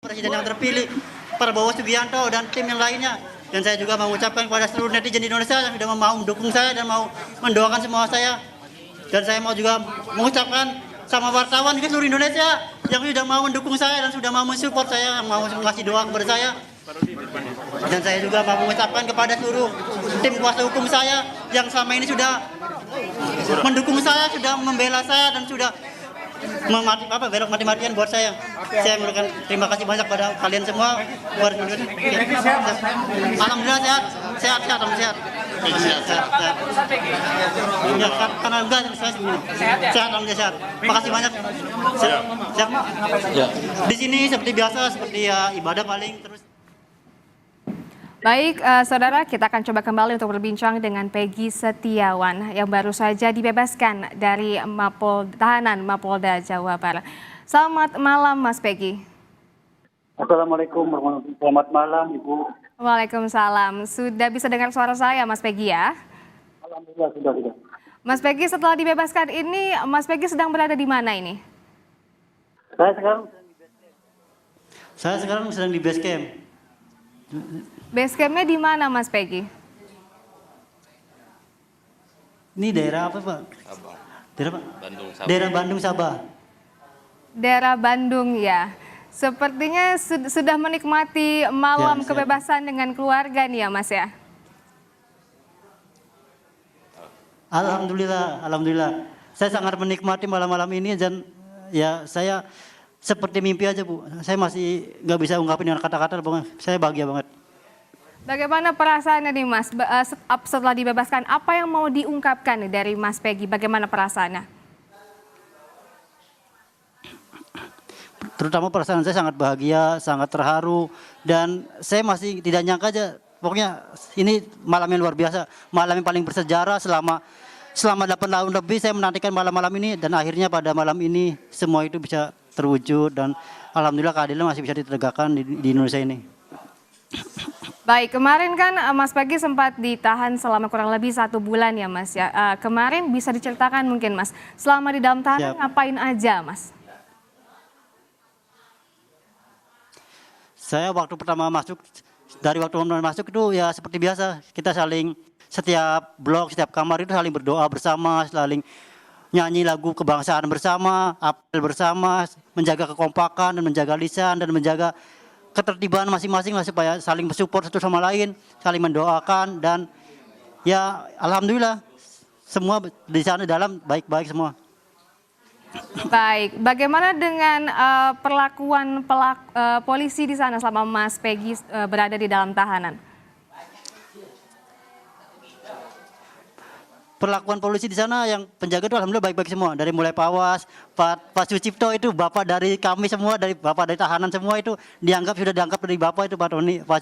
Presiden yang terpilih, Prabowo Subianto dan tim yang lainnya. Dan saya juga mengucapkan kepada seluruh netizen di Indonesia yang sudah mau mendukung saya dan mau mendoakan semua saya. Dan saya mau juga mengucapkan sama wartawan di seluruh Indonesia yang sudah mau mendukung saya dan sudah mau mensupport saya, yang mau ngasih doa kepada saya. Dan saya juga mau mengucapkan kepada seluruh tim kuasa hukum saya yang selama ini sudah mendukung saya, sudah membela saya dan sudah belok mati-matian buat saya. Saya memberikan terima kasih banyak pada kalian semua. Alhamdulillah sehat. Ya, karena enggak saya sehat, alhamdulillah sehat. Makasih banyak. Siap. Ya. Di sini seperti biasa, seperti ya ibadah paling terus. Baik, saudara, kita akan coba kembali untuk berbincang dengan Peggy Setiawan yang baru saja dibebaskan dari tahanan Mapolda Jawa Barat. Selamat malam, Mas Peggy. Assalamualaikum warahmatullahi wabarakatuh. Selamat malam, Ibu. Waalaikumsalam. Sudah bisa dengar suara saya, Mas Peggy ya? Alhamdulillah sudah. Mas Peggy, setelah dibebaskan ini, Mas Peggy sedang berada di mana ini? Saya sekarang sedang di base camp. Base campnya di mana, Mas Peggy? Ini daerah apa, Pak? Sabah. Daerah apa? Bandung, Sabah. Daerah Bandung, Sabah. Daerah Bandung ya. Sepertinya sudah menikmati malam Ya, kebebasan dengan keluarga nih ya, Mas ya? Alhamdulillah. Saya sangat menikmati malam-malam ini dan ya saya seperti mimpi aja, Bu. Saya masih nggak bisa ungkapin dengan kata-kata, Bang. Saya bahagia banget. Bagaimana perasaannya nih, Mas? Setelah dibebaskan, apa yang mau diungkapkan nih dari Mas Peggy? Bagaimana perasaannya? Terutama perasaan saya sangat bahagia, sangat terharu, dan saya masih tidak nyangka aja. Pokoknya ini malam yang luar biasa, malam yang paling bersejarah selama 8 tahun lebih saya menantikan malam-malam ini, dan akhirnya pada malam ini semua itu bisa terwujud dan alhamdulillah keadilan masih bisa ditegakkan di Indonesia ini. Baik, kemarin kan Mas Peggy sempat ditahan selama kurang lebih 1 bulan ya, Mas ya. Kemarin bisa diceritakan mungkin, Mas, selama di dalam tahanan ngapain aja, Mas? Saya waktu pertama masuk itu ya seperti biasa, kita saling setiap blok, setiap kamar itu saling berdoa bersama, saling nyanyi lagu kebangsaan bersama, apel bersama, menjaga kekompakan dan menjaga lisan dan menjaga ketertiban masing-masing lah supaya saling mensupport satu sama lain, saling mendoakan, dan ya alhamdulillah semua di sana dalam baik-baik semua. Baik, bagaimana dengan perlakuan polisi di sana selama Mas Peggy berada di dalam tahanan? Perlakuan polisi di sana yang penjaga itu alhamdulillah baik-baik semua, dari mulai Pawas, Pak Sucipto itu bapak dari kami semua, dari bapak dari tahanan semua itu sudah dianggap dari bapak itu Pak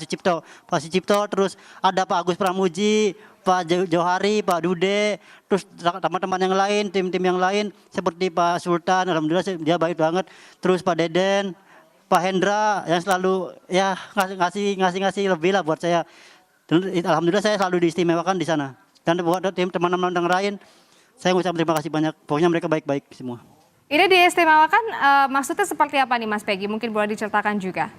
Sucipto, terus ada Pak Agus Pramuji, Pak Johari, Pak Dude, terus teman-teman yang lain, tim-tim yang lain seperti Pak Sultan, alhamdulillah dia baik banget, terus Pak Deden, Pak Hendra yang selalu ya ngasih lebih lah buat saya. Dan alhamdulillah saya selalu diistimewakan di sana. Dan buat tim teman-teman yang lain, saya mengucapkan terima kasih banyak. Pokoknya mereka baik-baik semua. Ini diistimewakan maksudnya seperti apa nih, Mas Peggy? Mungkin boleh diceritakan juga.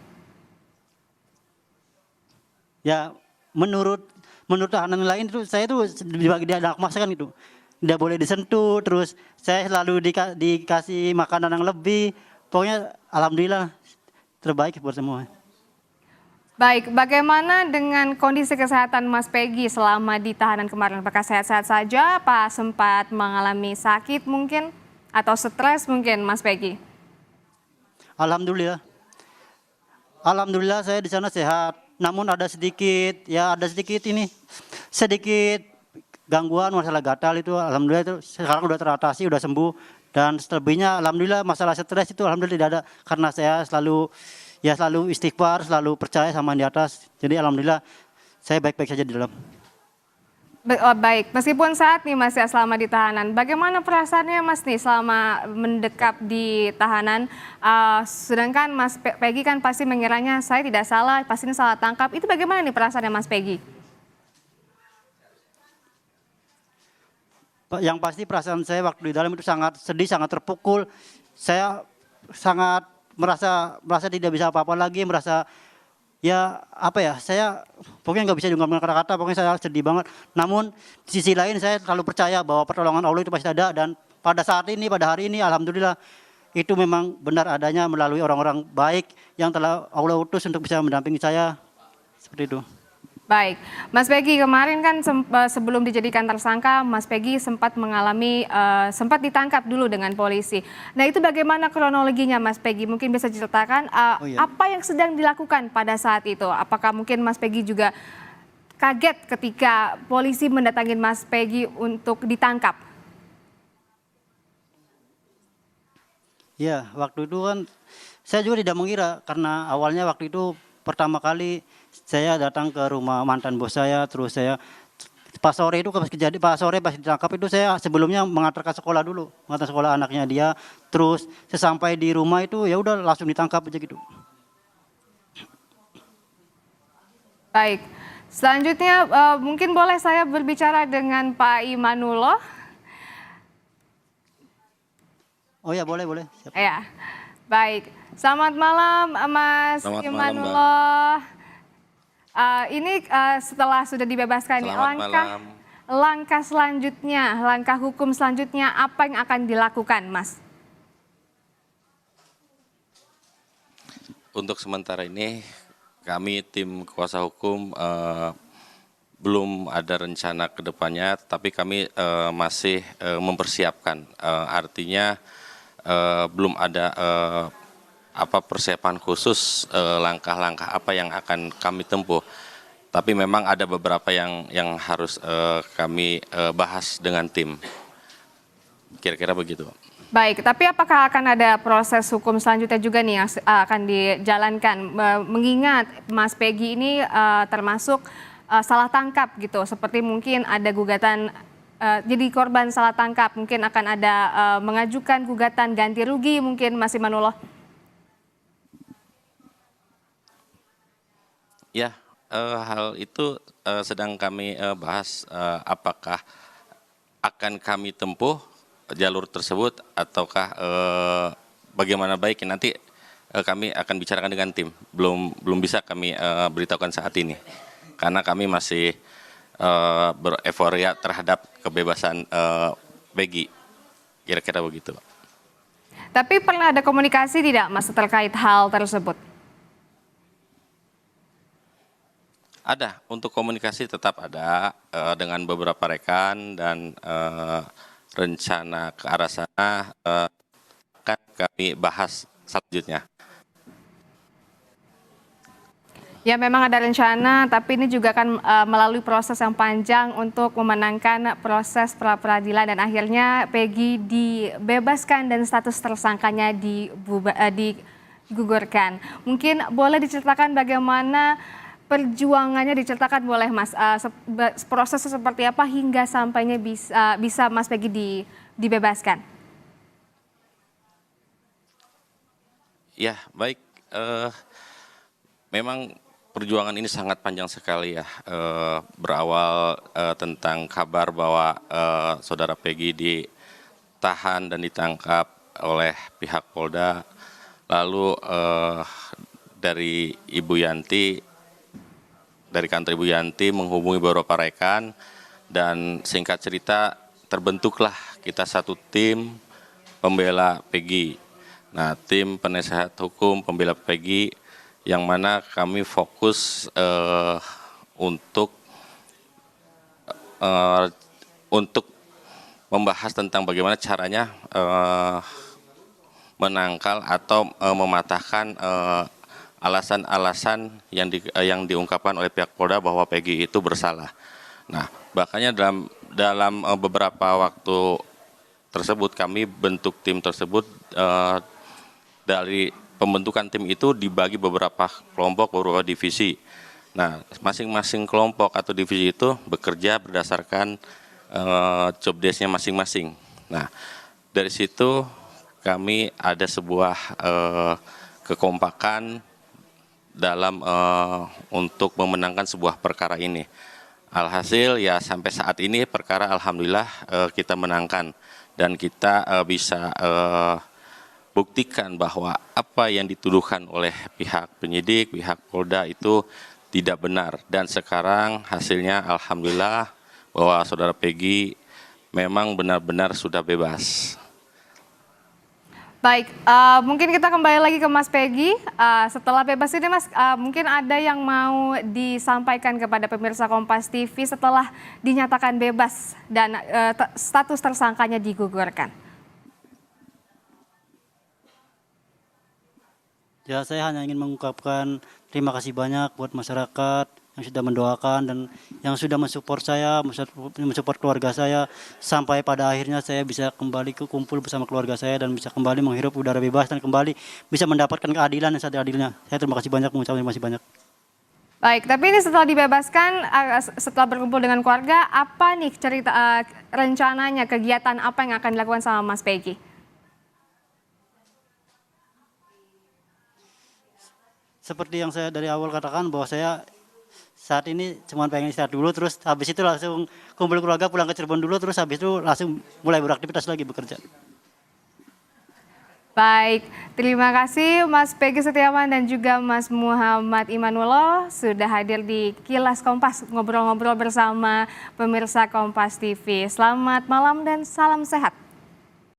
Ya menurut tahanan lain itu saya itu dibagi dia anak masakan itu. Tidak boleh disentuh, terus saya selalu dikasih makanan yang lebih. Pokoknya alhamdulillah terbaik buat semua. Baik, bagaimana dengan kondisi kesehatan Mas Peggy selama di tahanan kemarin? Apakah sehat-sehat saja? Apa sempat mengalami sakit mungkin? Atau stres mungkin, Mas Peggy? Alhamdulillah saya di sana sehat. Namun ada sedikit gangguan masalah gatal itu. Alhamdulillah itu sekarang udah teratasi, udah sembuh. Dan selebihnya alhamdulillah masalah stres itu alhamdulillah tidak ada. Karena saya selalu istighfar, selalu percaya sama yang di atas. Jadi alhamdulillah saya baik-baik saja di dalam. Baik, meskipun saat nih Mas ya selama di tahanan, bagaimana perasaannya Mas nih selama mendekap di tahanan? Sedangkan Mas Peggy kan pasti mengiranya saya tidak salah, pasti ini salah tangkap. Itu bagaimana nih perasaannya Mas Peggy? Yang pasti perasaan saya waktu di dalam itu sangat sedih, sangat terpukul. Saya sangat merasa tidak bisa apa-apa lagi, merasa ya apa ya, saya pokoknya nggak bisa diungkapkan kata-kata, pokoknya saya sedih banget. Namun di sisi lain saya selalu percaya bahwa pertolongan Allah itu pasti ada, dan pada saat ini, pada hari ini alhamdulillah itu memang benar adanya melalui orang-orang baik yang telah Allah utus untuk bisa mendampingi saya, seperti itu. Baik, Mas Peggy, kemarin kan sebelum dijadikan tersangka, Mas Peggy sempat mengalami, sempat ditangkap dulu dengan polisi. Nah, itu bagaimana kronologinya, Mas Peggy? Mungkin bisa diceritakan apa yang sedang dilakukan pada saat itu? Apakah mungkin Mas Peggy juga kaget ketika polisi mendatangin Mas Peggy untuk ditangkap? Ya, waktu itu kan saya juga tidak mengira, karena awalnya waktu itu pertama kali saya datang ke rumah mantan bos saya, terus saya pas sore itu pas sore pas ditangkap itu saya sebelumnya mengantarkan sekolah dulu, mengantar sekolah anaknya dia, terus sesampai di rumah itu ya udah langsung ditangkap aja gitu. Baik, selanjutnya mungkin boleh saya berbicara dengan Pak Imanullah? Oh ya, boleh. Siap. Ya, baik. Selamat malam, Mas Selamat malam, Imanullah. Ini setelah sudah dibebaskan, Selamat malam. langkah selanjutnya, langkah hukum selanjutnya apa yang akan dilakukan, Mas? Untuk sementara ini kami tim kuasa hukum belum ada rencana ke depannya, tapi kami masih mempersiapkan. Artinya belum ada persiapan khusus, langkah-langkah apa yang akan kami tempuh. Tapi memang ada beberapa yang harus kami bahas dengan tim. Kira-kira begitu. Baik, tapi apakah akan ada proses hukum selanjutnya juga nih yang akan dijalankan? Mengingat Mas Peggy ini termasuk salah tangkap gitu, seperti mungkin ada gugatan jadi korban salah tangkap, mungkin akan ada mengajukan gugatan ganti rugi mungkin, Mas Imanullah. Ya, hal itu sedang kami bahas, apakah akan kami tempuh jalur tersebut ataukah bagaimana baiknya. Nanti kami akan bicarakan dengan tim. Belum bisa kami beritahukan saat ini karena kami masih bereforia terhadap kebebasan Peggy. Kira-kira begitu. Tapi pernah ada komunikasi tidak, Mas, terkait hal tersebut? Ada, untuk komunikasi tetap ada dengan beberapa rekan, dan rencana ke arah sana akan kami bahas selanjutnya. Ya, memang ada rencana, tapi ini juga akan melalui proses yang panjang untuk memenangkan proses pra-peradilan dan akhirnya Peggy dibebaskan dan status tersangkanya digugurkan. Mungkin boleh diceritakan bagaimana perjuangannya, diceritakan boleh, Mas, prosesnya seperti apa hingga sampainya bisa Mas Peggy dibebaskan? Ya, baik. Memang perjuangan ini sangat panjang sekali ya. Berawal tentang kabar bahwa saudara Peggy ditahan dan ditangkap oleh pihak Polda. Lalu dari Ibu Yanti, dari kantor Ibu Yanti menghubungi beberapa rekan, dan singkat cerita terbentuklah kita satu tim pembela Peggy. Nah, tim penasehat hukum pembela Peggy yang mana kami fokus untuk membahas tentang bagaimana caranya menangkal atau mematahkan alasan-alasan yang diungkapkan oleh pihak Polda bahwa Peggy itu bersalah. Nah, bahkannya dalam beberapa waktu tersebut kami bentuk tim tersebut. Dari pembentukan tim itu dibagi beberapa kelompok, beberapa divisi. Nah, masing-masing kelompok atau divisi itu bekerja berdasarkan job desk-nya masing-masing. Nah, dari situ kami ada sebuah kekompakan dalam untuk memenangkan sebuah perkara ini. Alhasil ya sampai saat ini perkara alhamdulillah kita menangkan, dan kita bisa buktikan bahwa apa yang dituduhkan oleh pihak penyidik, pihak Polda itu tidak benar. Dan sekarang hasilnya alhamdulillah bahwa saudara Peggy memang benar-benar sudah bebas. Baik, mungkin kita kembali lagi ke Mas Peggy. Setelah bebas ini Mas, mungkin ada yang mau disampaikan kepada pemirsa Kompas TV setelah dinyatakan bebas dan status tersangkanya digugurkan. Ya, saya hanya ingin mengungkapkan terima kasih banyak buat masyarakat yang sudah mendoakan dan yang sudah mensupport saya, mensupport keluarga saya sampai pada akhirnya saya bisa kembali kumpul bersama keluarga saya dan bisa kembali menghirup udara bebas dan kembali bisa mendapatkan keadilan yang seadil-adilnya. Saya terima kasih banyak, mengucapkan terima kasih banyak. Baik, tapi ini setelah dibebaskan, setelah berkumpul dengan keluarga, apa nih cerita rencananya, kegiatan apa yang akan dilakukan sama Mas Peggy? Seperti yang saya dari awal katakan bahwa saya saat ini cuma pengen istirahat dulu, terus habis itu langsung kumpul keluarga, pulang ke Cirebon dulu, terus habis itu langsung mulai beraktivitas lagi bekerja. Baik, terima kasih Mas Peggy Setiawan dan juga Mas Muhammad Imanullah sudah hadir di Kilas Kompas, ngobrol-ngobrol bersama pemirsa Kompas TV. Selamat malam dan salam sehat.